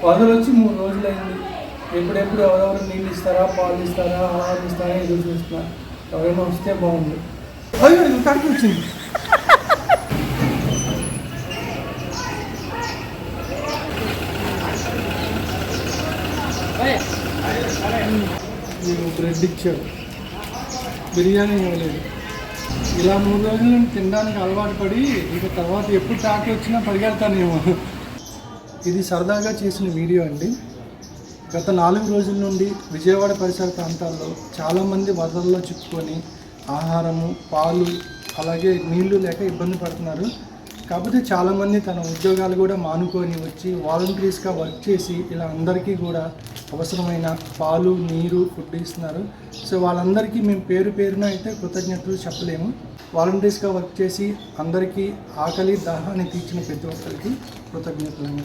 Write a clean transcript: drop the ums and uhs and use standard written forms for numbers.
వరదలు వచ్చి 3 రోజులైంది. ఎప్పుడెప్పుడు ఎవరెవరు నీళ్ళు ఇస్తారా, పాలు ఇస్తారా, ఆహారం ఇస్తారా ఎదురు చూస్తున్నా. ఎవరైనా వస్తే బాగుంది. అయ్యో కడుపు వచ్చింది. బ్రెడ్ ఇచ్చాడు, బిర్యానీ ఇవ్వలేదు. ఇలా 3 రోజుల నుండి తినడానికి అలవాటు పడి ఇక తర్వాత ఎప్పుడు టాక్ వచ్చినా పరిగెడతానేమో. ఇది సరదాగా చేసిన వీడియో అండి. గత 4 రోజుల నుండి విజయవాడ పరిసర ప్రాంతాల్లో చాలామంది వరదల్లో చిక్కుకొని ఆహారము, పాలు, అలాగే నీళ్లు లేక ఇబ్బంది పడుతున్నారు. కాకపోతే చాలామంది తన ఉద్యోగాలు కూడా మానుకొని వచ్చి వాలంటీర్స్గా వర్క్ చేసి ఇలా అందరికీ కూడా అవసరమైన పాలు, నీరు, ఫుడ్ ఇస్తున్నారు. సో వాళ్ళందరికీ మేము పేరు పేరున అయితే కృతజ్ఞతలు చెప్పలేము. వాలంటీర్స్గా వర్క్ చేసి అందరికీ ఆకలి, దాహాన్ని తీర్చిన ప్రతి ఒక్కరికి కృతజ్ఞతలు.